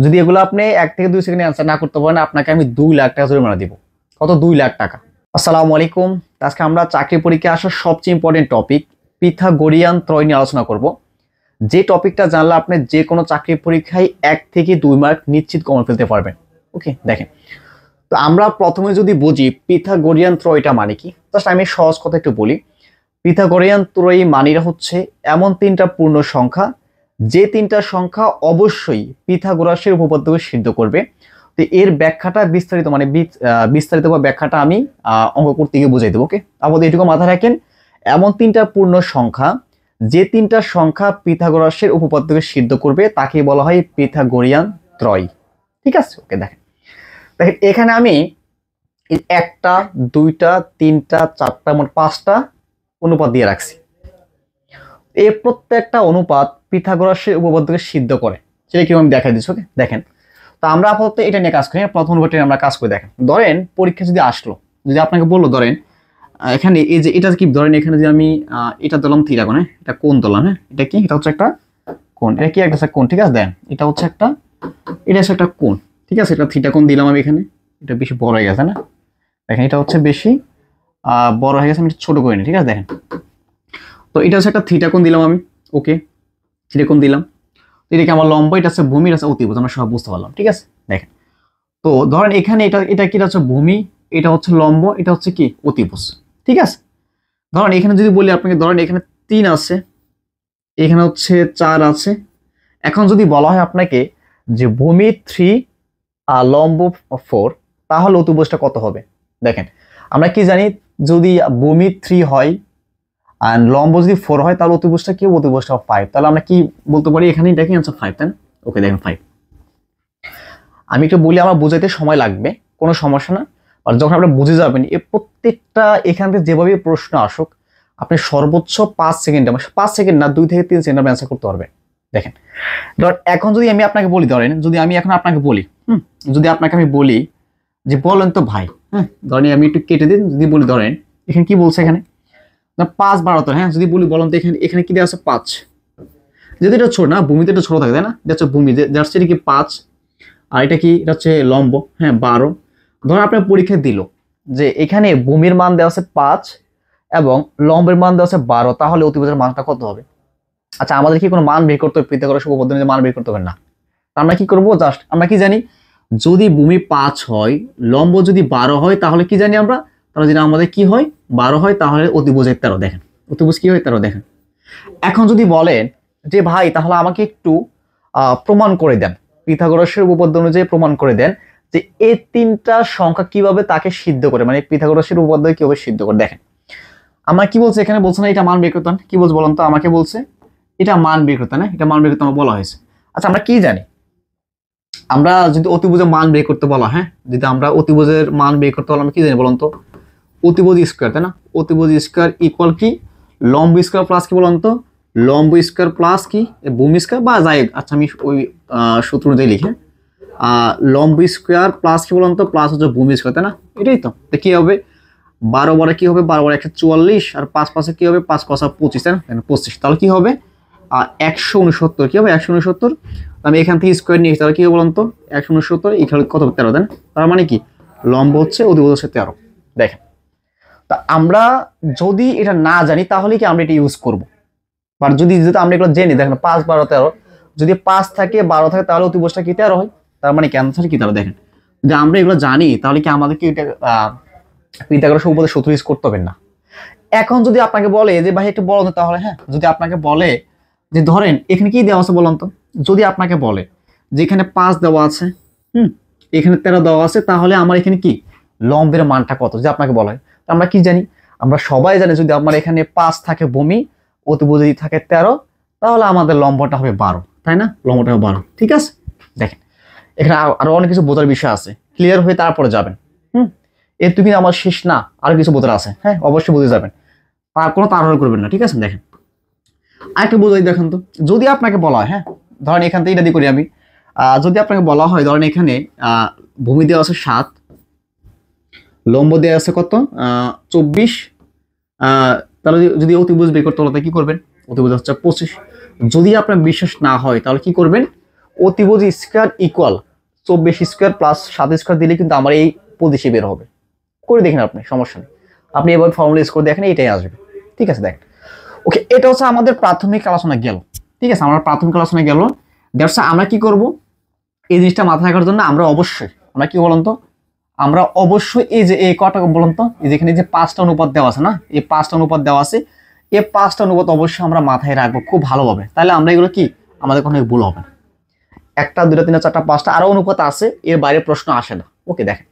যদি এগুলো আপনি 1 থেকে 2 সেকেন্ডে অ্যান্সার না করতে পারেন, আপনাকে আমি 2 লাখ টাকা জরিমানা দিব। কত? 2 লাখ টাকা। আসসালামু আলাইকুম। আজকে আমরা চাকরি পরীক্ষায় আসার সবচেয়ে ইম্পর্টেন্ট টপিক পিথাগোরিয়ান ত্রয় নিয়ে আলোচনা করব। যে টপিকটা জানলে আপনি যে কোনো চাকরি পরীক্ষায় 1 থেকে 2 মার্ক নিশ্চিত কমন ফেলতে পারবেন। ওকে, দেখেন। তো আমরা প্রথমে যদি বুঝি পিথাগোরিয়ান ত্রয়টা মানে কি, জাস্ট আমি সহজ কথা একটু বলি। পিথাগোরিয়ান ত্রয়ী মানেটা হচ্ছে এমন 3টা পূর্ণ সংখ্যা যে 3টা সংখ্যা অবশ্যই পিথাগোরাসের উপপাদ্যকে সিদ্ধ করবে। তো এর ব্যাখ্যাটা বিস্তারিত মানে বিস্তারিত বা ব্যাখ্যাটা আমি অঙ্ক করতে গিয়ে বুঝাই দেবো। ওকে, আমাদের এটুকু মাথায় রাখেন, এমন 3টা পূর্ণ সংখ্যা যে 3টা সংখ্যা পিথাগোরাসের উপপাদ্যকে সিদ্ধ করবে তাকে বলা হয় পিথাগোরিয়ান ত্রয়। ঠিক আছে? ওকে, দেখেন দেখেন এখানে আমি 1টা 2টা 3টা 4টা মোট 5টা অনুপাত দিয়ে রাখছি। এই প্রত্যেকটা অনুপাত পিথাগোরাসের উপপাদ্যকে সিদ্ধ করে, সেটা কিভাবে আমি দেখাই দিচ্ছি। ওকে, দেখেন। তো আমরা আপাতত এটা নিয়ে কাজ করি। প্রথম অনুপাতটা আমরা কাজ করে দেখেন। ধরেন পরীক্ষা যদি আসলো, যদি আপনাকে বললো ধরেন এখানে এই যে এটা কি, ধরেন এখানে যে আমি এটা দিলাম থিটা কোণ, এটা কোণ দিলাম। হ্যাঁ, এটা কি? এটা হচ্ছে একটা কোণ। এটা কি? একটা কোণ। ঠিক আছে, দেন এটা হচ্ছে একটা, এটা হচ্ছে একটা কোণ। ঠিক আছে, এটা থিটা কোণ দিলাম আমি এখানে। এটা বেশি বড় হয়ে গেছে না? দেখেন এটা হচ্ছে বেশি বড় হয়ে গেছে, আমি ছোট করে নিই। ঠিক আছে, দেখেন। তো এটা হচ্ছে একটা থিটা কোণ দিলাম আমি। ওকে, থিটা কোণ দিলাম। এটা কি আমার লম্ব, এটা হচ্ছে ভূমি, এটা হচ্ছে অতিভুজ। আমরা সব বুঝতে পারলাম। ঠিক আছে, দেখেন। তো ধরেন এখানে এটা এটা কি হচ্ছে ভূমি, এটা হচ্ছে লম্ব, এটা হচ্ছে কি অতিভুজ। ঠিক আছে, ধরেন এখানে যদি বলি আপনাকে, ধরেন এখানে 3 আছে, এখানে হচ্ছে 4 আছে। এখন যদি বলা হয় আপনাকে যে ভূমি 3 আর লম্ব 4, তাহলে অতিভুজটা কত হবে? দেখেন আমরা কি জানি, যদি ভূমি 3 হয় আর লম্ব যদি 4 হয় তাহলে অতিভুজটা কি? অতিভুজটা 5। তাহলে আমরা কি বলতে পারি? এখানে দেখি আনসার 5, তাই না? ওকে, দেখেন 5। আমি একটু বলি, আমার বোঝাইতে সময় লাগবে, কোনো সমস্যা না। আর যখন আপনি বুঝে যাবেন, এই প্রত্যেকটা এখান থেকে যেভাবে প্রশ্ন আসুক, আপনি সর্বোচ্চ 5 সেকেন্ড, 5 সেকেন্ড না, 2 থেকে 3 সেকেন্ড আপনি অ্যান্সার করতে পারবেন। দেখেন, ধর এখন যদি আমি আপনাকে বলি, ধরেন যদি আমি এখন আপনাকে বলি, যদি আপনাকে আমি বলি যে বলেন তো ভাই, হ্যাঁ, ধরেন আমি একটু কেটে দিন, যদি বলি ধরেন এখানে কি বলছে, এখানে 5 12, হ্যাঁ, যদি বলি বলেন তো এখানে এখানে কি দেওয়া আছে? 5। যদি এটা ছোট না, ভূমিতে এটা ছোট থাকে, তাই না? এটা হচ্ছে ভূমি, যার সেটা কি 5, আর এটা কি? এটা হচ্ছে লম্ব, হ্যাঁ 12। ধরুন আপনার পরীক্ষা দিল যে এখানে ভূমির মান দেওয়া আছে 5 এবং লম্বের মান দেওয়া আছে 12, তাহলে অতিভুজের মানটা কত হবে? আচ্ছা, আমাদের কি কোনো মান বের করতে হবে? পিথাগোরাস উপপাদ্যের মান বের করতে হবে না। আমরা কি করব? জাস্ট আমরা কি জানি, যদি ভূমি 5 হয়, লম্ব যদি 12 হয়, তাহলে কি জানি আমরা? তাহলে যদি আমাদের কি হয়? 12 হয়, তাহলে অতিভুজ 13। দেখেন অতিভুজ কি হয়? 13। দেখেন এখন যদি বলেন যে ভাই তাহলে আমাকে একটু প্রমাণ করে দেন, পিথাগোরাসের উপপাদ্য অনুযায়ী প্রমাণ করে দেন যে এই 3টা সংখ্যা কিভাবে তাকে সিদ্ধ করে, মানে পিথাগোরাসের উপপাদ্য কিভাবে সিদ্ধ করে। দেখেন আমরা কি বলছে, এখানে বলছে না এটা মান বের করতে, কি বলছে বলুন তো? আমাকে বলছে এটা মান বের করতে, না? এটা মান বের করতে আমার বলা হয়েছে। আচ্ছা, আমরা কি জানি? আমরা যদি অতিভুজের মান বের করতে বলা, হ্যাঁ, যদি আমরা অতিভুজের মান বের করতে বলা, আমরা কি জানি বলুন তো? অতিভুজ স্কয়ার, তাই না? অতিভুজ স্কয়ার ইকুয়াল কি? লম্ব স্কয়ার প্লাস কি বলুন তো? লম্ব স্কয়ার প্লাস কি ভূমি স্কয়ার বা যাই। আচ্ছা, আমি ওই সূত্র অনুযায়ী লিখি। লম্ব স্কয়ার প্লাস কি বলুন তো? প্লাস হচ্ছে ভূমি স্কয়ার, তাই না? এটাই তো। কি হবে? 12 বারে কি হবে? 12 বারে 144, আর 5 5 কি হবে? 5 5 25, তাই না? 25। তাহলে কি হবে? 169। কি হবে? 169। আমি এখান থেকে স্কয়ার নিয়েছি, তাহলে কি হবে বলুন তো? 169 এখানে কত? 13, তাই না? তার মানে কি লম্ব হচ্ছে অতিভুজ হচ্ছে 13। দেখেন, তা আমরা যদি এটা না জানি তাহলে কি আমরা এটা ইউজ করব? বাট যদি আমরা এগুলো জেনে, দেখেন 5 12 13, যদি 5 থাকে 12 থাকে তাহলে অতিভুজটা কি 13 হয়। তার মানে ক্যান্সার কি? তাহলে দেখেন, যদি আমরা এগুলো জানি তাহলে কি আমাদের কি এটা পিথাগোরাস উপপাদ্য সূত্র ইউজ করতে হবে না। এখন যদি আপনাকে বলে যে ভাই একটু বলুন, তাহলে হ্যাঁ, যদি আপনাকে বলে যে ধরেন এখানে কি দেওয়া আছে বলুন তো? যদি আপনাকে বলে যে এখানে 5 দেওয়া আছে, এখানে 13 দেওয়া আছে, তাহলে আমার এখানে কি লম্বের মানটা কত? যদি আপনাকে বলা হয়, আমরা কি জানি? আমরা সবাই জানি যদি আমার এখানে 5 থাকে ভূমি, অতিভুজ যদি থাকে 13, তাহলে আমাদের লম্বটা হবে 12, তাই না? লম্বটা হবে 12। ঠিক আছে, দেখেন এখানে আরো অনেক কিছু বোঝার বিষয় আছে, ক্লিয়ার হয়ে তারপরে যাবেন। এর তো কিন্তু আমার শেষ না, আরো কিছু বোঝার আছে। হ্যাঁ, অবশ্যই বুঝে যাবেন, আর কোনো তাড়াহুড়ো করবেন না। ঠিক আছে, দেখেন আরেকটু বোঝাই। দেখেন তো, যদি আপনাকে বলা হয়, হ্যাঁ, ধরেন এখান থেকে এটা দিয়ে করি আমি। যদি আপনাকে বলা হয়, ধরেন এখানে ভূমি দেওয়া আছে 7, লম্ব দেওয়া আছে কত? 24। তাহলে যদি অতিভুজ বের করতে বলে কি করবেন? অতিভুজ হচ্ছে 25। যদি আপনার বিশ্বাস না হয় তাহলে কি করবেন? অতিভুজ square equal 24 square plus 7 square দিলে কিন্তু আমার এই পদিশে বের হবে। করে দেখেন আপনি, সমস্যা নেই, আপনি এবার ফর্মুলা ইউজ করে দেখেন, এটাই আসবে। ঠিক আছে, দেখেন। ওকে, এটা হচ্ছে আমাদের প্রাথমিক আলোচনা গেল। ঠিক আছে, আমরা প্রাথমিক আলোচনা গেল। দ্যাটস আমরা কি করব, এই জিনিসটা মাথায় রাখার জন্য আমরা কি বলুন তো, আমরা অবশ্যই এই যে এই কটা বলুন তো, এই যেখানে যে 5টা অনুপাত দেওয়া আছে না, এই 5টা অনুপাত দেওয়া আছে, এই 5টা অনুপাত অবশ্যই আমরা মাথায় রাখবো খুব ভালোভাবে। তাহলে আমরা এগুলো কি, আমাদের কোনো ভুল হবে না। 1টা 2টা 3টা 4টা 5টা আরো অনুপাত আছে, এর বাইরে প্রশ্ন আসে না। ওকে, দেখেন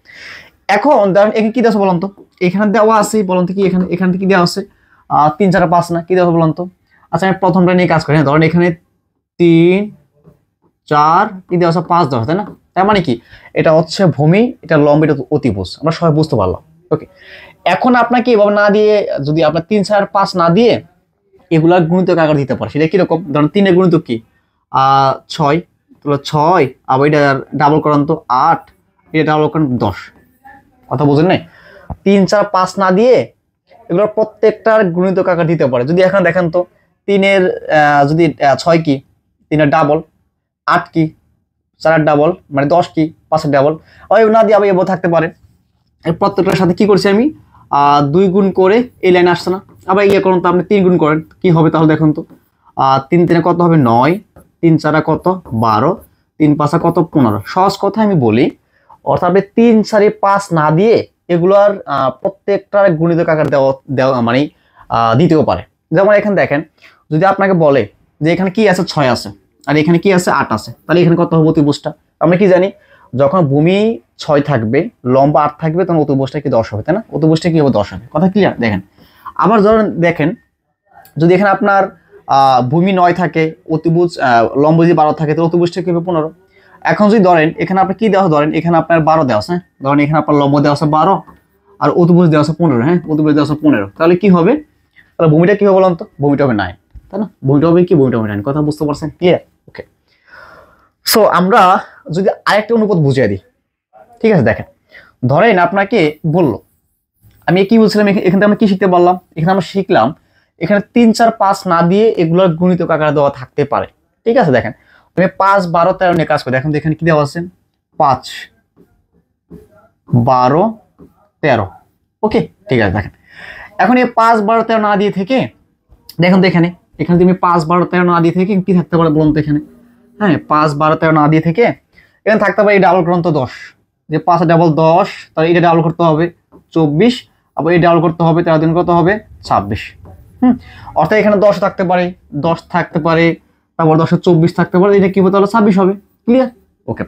এখন ধরেন এখানে কি দেওয়া আছে বলুন তো, এখানে দেওয়া আছে বলুন তো কি, এখানে কি দেওয়া আছে 3 4 5 না, কি দেওয়া আছে বলুন তো। আচ্ছা, আমি প্রথমটা নিয়ে কাজ করি। ধরেন এখানে 3 4 কি দেওয়া আছে 5 দেওয়া, তাই না? তার মানে কি, এটা হচ্ছে ভূমি, এটা লম্ব, এটা অতিভুজ, আমরা সবাই বুঝতে পারলাম। ওকে, এখন আপনাকে এভাবে না দিয়ে, যদি আপনার 3 4 5 না দিয়ে এগুলা গুণিতক আকার দিতে পারে, সেটা কিরকম? ধরেন 3 এর গুণিতক কি 6, তাহলে 6, আবার এটা ডাবল করেন তো 8, এটা ডাবল করেন 10। কথা বুঝেন নাই? 3 4 5 না দিয়ে এগুলোর প্রত্যেকটার গুণিতক আকার দিতে পারে। যদি এখন দেখেন তো 3 এর যদি 6 কি, 3 এর ডাবল, 8 কি, 4 এর ডাবল, মানে 10 কি, 5 এর ডাবল, না দিয়ে আবার এবার থাকতে পারে। এই প্রত্যেকটার সাথে কি করছি আমি 2 গুণ করে এই লাইনে আসছে না, আবার ইয়ে করুন তো আপনি 3 গুণ করেন, কি হবে তাহলে দেখুন তো। 3 3 কত হবে 9, 3 4 কত 12, 3 5 কত 15। সহজ কথা আমি বলি, অর্থাৎ আপনি 3 4 5 না দিয়ে এগুলোর প্রত্যেকটার গুণিতক আকার দেওয়া মানে দিতেও পারে। যেমন এখানে দেখেন, যদি আপনাকে বলে যে এখানে কি আছে 6 আছে আর এখানে কি আছে 8 আছে, তাহলে এখানে কত হবে অতিভুজটা? আমরা কি জানি, যখন ভূমি 6 থাকবে, লম্বা 8 থাকবে, তখন অতিভুজটা কি 10 হবে, তাই না? অতিভুজটা কি হবে 10 হবে। কথা ক্লিয়ার? দেখেন আবার ধরেন, দেখেন যদি এখানে আপনার ভূমি 9 থাকে, অতিভুজ লম্ব যদি 12 থাকে, তাহলে অতিভুজটা কি হবে 15। এখন যদি ধরেন এখানে আপনি কি দেওয়া, ধরেন এখানে আপনার 12 দেওয়া আছে, ধরেন এখানে আপনার লম্ব দেওয়া আছে 12 আর অতিভুজ দেওয়া আছে 15, হ্যাঁ অতিভুজ দেওয়া আছে 15, তাহলে কি হবে? তাহলে ভূমিটা কি হবে বলুন তো? ভূমিটা হবে 9, তাই না? ভূমিটা হবে কি? ভূমিটা হবে 9। কথা বুঝতে পারছেন? ক্লিয়ার? ওকে, সো আমরা যদি আরেকটা অনুপাত বুঝিয়ে দিই। ঠিক আছে, দেখেন ধরেন আপনাকে বললো, আমি কি বলছিলাম, এখান থেকে আমরা কি শিখতে পারলাম? এখানে আমরা শিখলাম এখানে 3 4 5 না দিয়ে এগুলোর গুণিতক আকারে দেওয়া থাকতে পারে। ঠিক আছে, দেখেন তুমি 5 12 13 নিয়ে কাজ করে দেখেন, এখানে কি দেওয়া আছে 5 12 13। ওকে, ঠিক আছে, দেখেন এখন এই 5 12 13 না দিয়ে থেকে দেখুন তো, এখানে তুমি 5 12 13 না দিয়ে থেকে কি থাকতে পারে বলুন তো এখানে? হ্যাঁ, 5 12 13 না দিয়ে থেকে এখানে থাকতে পারে এই ডাবল গ্রন্থ 10, যে 5 ডাবল 10, তাহলে এটা ডাবল করতে হবে 24, আবার এই ডাবল করতে হবে 13 দিন কত হবে 26। অর্থাৎ এখানে 10 থাকতে পারে, 10 থাকতে পারে, তারপর 10 24 থাকতে পারে, এটা কি হবে তাহলে 26 হবে। ক্লিয়ার? ওকে,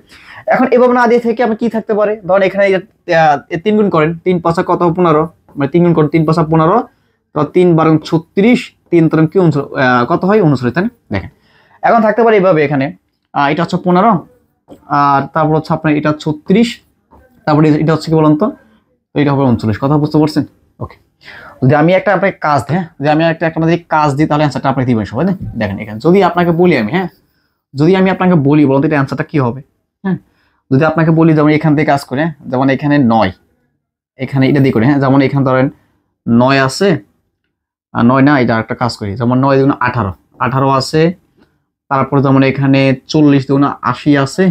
এখন এভাবে না দিয়ে থেকে আপনি কি থাকতে পারে, ধরেন এখানে 3 গুণ করেন, 3 5 কত 15, মানে 3 গুণ করেন 3 5 15, তো 3 12 36, 3 3 কি কত হয় 39, তাই না? দেখেন এখন থাকতে পারে এইভাবে, এখানে এটা হচ্ছে 15, আর তারপর হচ্ছে আপনার এটা 36, তারপরে এটা হচ্ছে কি বলুন তো, এটা হবে 39। কথা বুঝতে পারছেন? ওকে, যদি আমি একটা আপনাকে কাজ দিই, হ্যাঁ যদি আমি একটা আপনাদের কাজ দিই, তাহলে অ্যান্সারটা আপনি দিবেন সবাই। দেখেন এখানে যদি আপনাকে বলি আমি, হ্যাঁ যদি আমি আপনাকে বলি, বলুন তো এটা অ্যান্সারটা কি হবে? হ্যাঁ যদি আপনাকে বলি যেমন এখান থেকে কাজ করে, যেমন এখানে 9, এখানে এটা দিয়ে করি, হ্যাঁ যেমন এখানে ধরেন 9 আছে, আর 9 না, এটা একটা কাজ করি, যেমন 9 দুগুণ 18, 18 আছে, তারপরে যেমন এখানে 40 দুগুণ 80 আছে,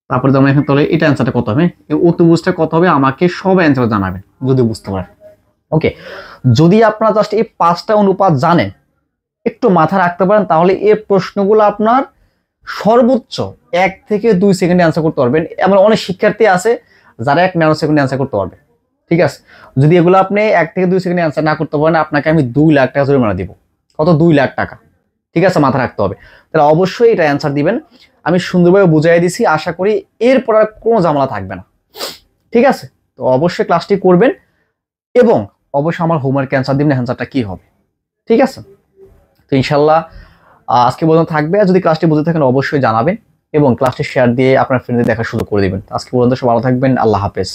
তারপরে যেমন এখানে, তাহলে এটা অ্যান্সারটা কত হবে, এই অতিভুজটা কত হবে, আমাকে সব অ্যান্সার জানাবেন যদি বুঝতে পারেন। ওকে, যদি আপনারা জাস্ট এই 5টা অনুপাত জানেন, একটু মাথা রাখতে পারেন, তাহলে এই প্রশ্নগুলো আপনার সর্বোচ্চ 1 থেকে 2 সেকেন্ডে অ্যান্সার করতে পারবেন। এমন অনেক শিক্ষার্থী আছে যারা 1 ন্যানো সেকেন্ডে অ্যান্সার করতে পারবে। ঠিক আছে, যদি এগুলো আপনি 1 থেকে 2 সেকেন্ডে অ্যান্সার না করতে পারেন, আপনাকে আমি 2 লাখ টাকা জরিমানা দিব। কত? 2 লাখ টাকা। ঠিক আছে, মাথা রাখতে হবে। তাহলে অবশ্যই এটা অ্যান্সার দিবেন। আমি সুন্দরভাবে বুঝাই দিছি, আশা করি এরপর আর কোনো ঝামেলা থাকবে না। ঠিক আছে, তো অবশ্যই ক্লাসটি করবেন এবং অবশ্যই আমার হোমওয়ার্ক অ্যান্সার দিবেন, অ্যান্সারটা কি হবে। ঠিক আছে, তো ইনশাল্লাহ আজকে পর্যন্ত থাকবে। আর যদি ক্লাসটি বুঝে থাকেন অবশ্যই জানাবেন এবং ক্লাসটি শেয়ার দিয়ে আপনার ফ্রেন্ডদের দেখা শুরু করে দিবেন। আজকে পর্যন্ত সব ভালো থাকবেন। আল্লাহ হাফেজ।